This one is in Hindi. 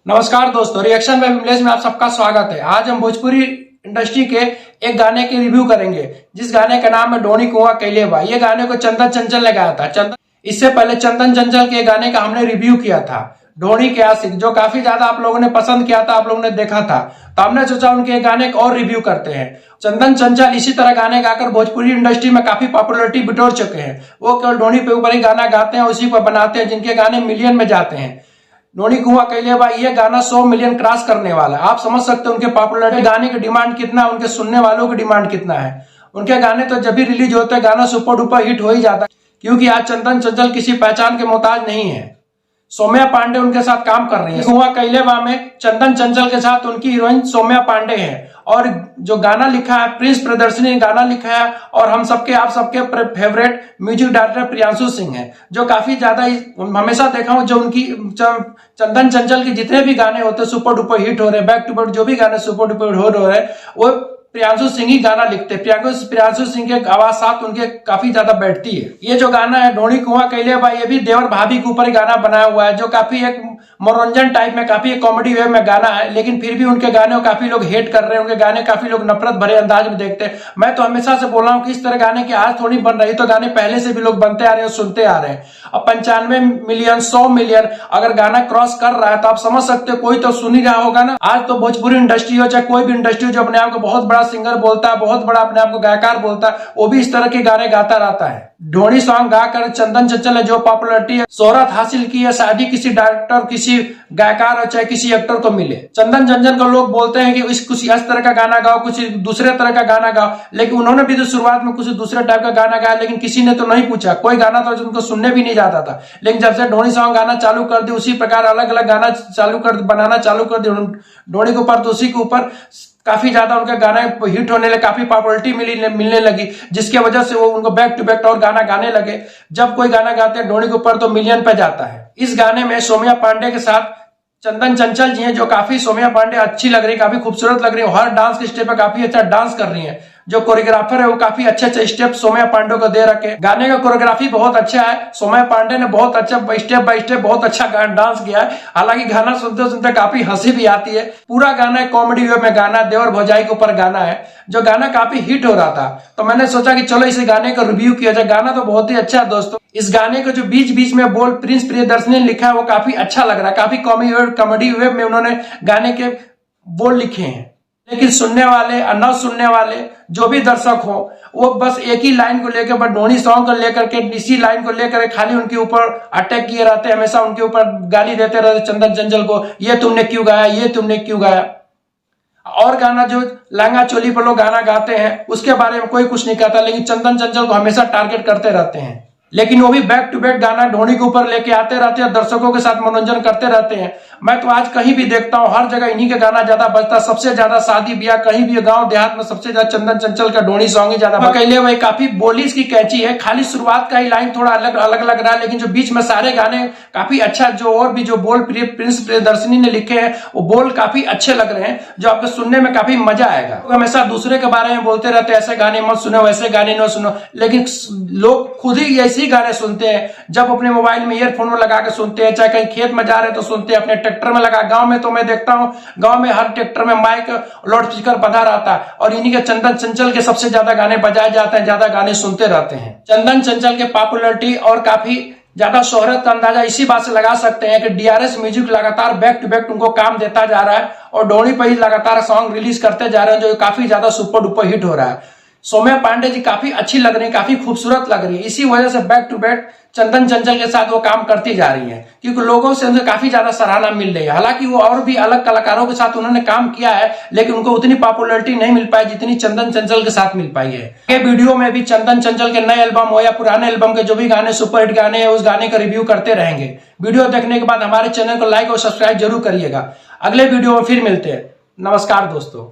नमस्कार दोस्तों, रिएक्शन बाय विमलेश में आप सबका स्वागत है। आज हम भोजपुरी इंडस्ट्री के एक गाने की रिव्यू करेंगे जिस गाने का नाम है ढोणी कुआं कैले बा। ये गाने को चंदन चंचल ने गाया था। इससे पहले चंदन चंचल के गाने का हमने रिव्यू किया था ढोणी के आशिक, जो काफी ज्यादा आप लोगों ने पसंद किया था, आप लोगों ने देखा था। तो हमने सोचा उनके गाने का और रिव्यू करते हैं। चंदन चंचल इसी तरह गाने गाकर भोजपुरी इंडस्ट्री में काफी पॉपुलैरिटी बिटोर चुके हैं। वो केवल ढोणी पे ऊपर ही गाना गाते हैं, उसी पर बनाते हैं, जिनके गाने मिलियन में जाते हैं। ढोणी कुआं कैले बा ये गाना 100 मिलियन क्रॉस करने वाला है। आप समझ सकते हैं उनके पॉपुलैरिटी गाने की डिमांड कितना, उनके सुनने वालों की डिमांड कितना है। उनके गाने तो जब भी रिलीज होते हैं गाना सुपर डुपर हिट हो ही जाता है, क्योंकि आज चंदन चंचल किसी पहचान के मोहताज नहीं है। सौम्या पांडे उनके साथ काम कर रही है। कुआं कैले बा में चंदन चंचल के साथ उनकी हीरोइन सौम्या पांडे है, और जो गाना लिखा है प्रिंस प्रियदर्शनी ने गाना लिखा है, और हम सबके आप सबके favourite music director Priyanshu Singh है, जो काफी ज्यादा हमेशा देखा हूं जो उनकी चंदन चंचल के जितने भी गाने होते हैं सुपर डुपर हिट हो रहे हैं, बैक टू बैक जो भी गाने सुपर डुपर हो रहे हैं वो प्रियांशु सिंह ही गाना लिखते हैं। प्रियांशु सिंह के आवाज साथ उनके काफी ज्यादा बैठती है। ये जो गाना है ढोणी कुआं कैले बा ये भी देवर भाभी के ऊपर ही गाना बनाया हुआ है, जो काफी एक मनोरंजन टाइप में, काफी कॉमेडी वे में गाना है। लेकिन फिर भी उनके गाने को काफी लोग हेट कर रहे हैं, उनके गाने काफी लोग नफरत भरे अंदाज में देखते हैं। मैं तो हमेशा से बोल रहा हूँ कि इस तरह गाने की आज थोड़ी बन रही, तो गाने पहले से भी लोग बनते आ रहे हैं, सुनते आ रहे हैं। अब 95 मिलियन 100 मिलियन अगर गाना क्रॉस कर रहा है तो आप समझ सकते हो कोई तो सुन ही रहा होगा ना। आज तो भोजपुरी इंडस्ट्री हो चाहे कोई भी इंडस्ट्री हो, जो अपने आप को बहुत बड़ा सिंगर बोलता है, बहुत बड़ा अपने आप को गायकार बोलता है, वो भी इस तरह के गाने गाता रहता है। ढोणी सॉन्ग गाकर चंदन चंचल ने जो पॉपुलैरिटी है, शोहरत हासिल की है, शादी किसी डायरेक्टर, किसी गायकार और चाहे किसी एक्टर को मिले। चंदन चंचल को लोग बोलते हैं कि कुछ इस तरह का गाना गाओ, कुछ दूसरे तरह का गाना गाओ, लेकिन उन्होंने भी तो शुरुआत में कुछ दूसरे टाइप का गाना गाया, लेकिन किसी ने तो नहीं पूछा। कोई गाना तो उनको सुनने भी नहीं जाता था, लेकिन जब से ढोणी सॉन्ग गाना चालू कर दी, उसी प्रकार अलग अलग गाना बनाना चालू कर दी ढोणी के ऊपर, तो उसी के ऊपर काफी ज्यादा उनके गाने हिट होने लगे, काफी पॉपुलैरिटी मिलने लगी, जिसकी वजह से वो उनको बैक टू बैक और गाना गाने लगे। जब कोई गाना गाते हैं ढोणी के ऊपर तो मिलियन पे जाता है। इस गाने में सौम्या पांडे के साथ चंदन चंचल जी हैं, जो काफी सौम्या पांडे अच्छी लग रही, काफी खूबसूरत लग रही है, हर डांस के स्टेप पे काफी अच्छा डांस कर रही है। जो कोरियोग्राफर है वो काफी अच्छे अच्छे स्टेप सौम्या पांडे को दे रखे। गाने का कोरियोग्राफी बहुत अच्छा है, सौम्या पांडे ने बहुत अच्छा स्टेप बाय स्टेप बहुत अच्छा डांस किया है। हालांकि गाना सुनते सुनते काफी हंसी भी आती है। पूरा गाना कॉमेडी वे में गाना, देवर भौजाई के ऊपर गाना है, जो गाना काफी हिट हो रहा था। तो मैंने सोचा कि चलो इस गाने का रिव्यू किया जाए। गाना तो बहुत ही अच्छा है दोस्तों। इस गाने को जो बीच बीच में बोल प्रिंस प्रियदर्शनी ने लिखा है वो काफी अच्छा लग रहा है, काफी कॉमेडी वे में उन्होंने गाने के बोल लिखे हैं। लेकिन सुनने वाले और न सुनने वाले जो भी दर्शक हो, वो बस एक ही लाइन को लेकर, बस ढोणी सॉन्ग को लेकर के, इसी लाइन को लेकर खाली उनके ऊपर अटैक किए रहते हैं, हमेशा उनके ऊपर गाली देते रहते चंदन चंचल को, ये तुमने क्यों गाया, ये तुमने क्यों गाया। और गाना जो लहंगा चोली पर लोग गाना गाते हैं उसके बारे में कोई कुछ नहीं कहता, लेकिन चंदन चंचल को हमेशा टारगेट करते रहते हैं। लेकिन वो भी बैक टू बैक गाना ढोणी के ऊपर लेके आते रहते हैं, दर्शकों के साथ मनोरंजन करते रहते हैं। मैं तो आज कहीं भी देखता हूं हर जगह इन्हीं का गाना ज्यादा बजता है। सबसे ज्यादा शादी ब्याह कहीं भी गांव देहात में सबसे ज्यादा चंदन चंचल का ढोणी सॉन्ग ही ज्यादा कैले हुए। काफी बोली इसकी कैची है, खाली शुरुआत का ही लाइन थोड़ा अलग अलग लग रहा है, लेकिन जो बीच में सारे गाने काफी अच्छा, जो और भी जो बोल प्रिंस प्रियदर्शनी ने लिखे हैं वो बोल काफी अच्छे लग रहे हैं, जो आपको सुनने में काफी मजा आएगा। तो हमेशा दूसरे के बारे में बोलते रहते हैं, ऐसे गाने मत सुनो, वैसे गाने न सुनो, लेकिन लोग खुद ही ऐसे गाने सुनते हैं। जब अपने मोबाइल में ईयरफोन में लगा के सुनते हैं, चाहे कहीं खेत में जा रहे हैं तो सुनते हैं, अपने ट्रैक्टर में लगा। गांव में तो मैं देखता हूं गांव में हर ट्रैक्टर में माइक लाउड स्पीकर बंधा रहता है, और इन्हीं के चंदन चंचल के सबसे ज्यादा गाने बजाए जाते हैं, ज्यादा गाने सुनते रहते हैं। चंदन चंचल के पॉपुलैरिटी और काफी ज्यादा शोहरत का अंदाजा इसी बात से लगा सकते हैं कि डीआरएस म्यूजिक लगातार बैक टू बैक उनको काम देता जा रहा है, और ढोणी पर ही लगातार सॉन्ग रिलीज करते जा रहे हैं, जो काफी ज्यादा सुपर डुपर हिट हो रहा है। सौम्या पांडे जी काफी अच्छी लग रही है, काफी खूबसूरत लग रही है, इसी वजह से back to back Chandan Chanchal के साथ वो काम करती जा रही है, क्योंकि लोगों से उन्हें काफी ज्यादा सराहना मिल रही है। हालांकि वो और भी अलग कलाकारों के साथ उन्होंने काम किया है, लेकिन उनको उतनी पॉपुलैरिटी नहीं मिल पाई जितनी चंदन चंचल के साथ मिल पाई है। ये वीडियो में भी चंदन चंचल के नए एल्बम हो या पुराने एल्बम के जो भी गाने सुपरहिट गाने हैं उस गाने का रिव्यू करते रहेंगे। वीडियो देखने के बाद हमारे चैनल को लाइक और सब्सक्राइब जरूर करिएगा। अगले वीडियो में फिर मिलते हैं। नमस्कार दोस्तों।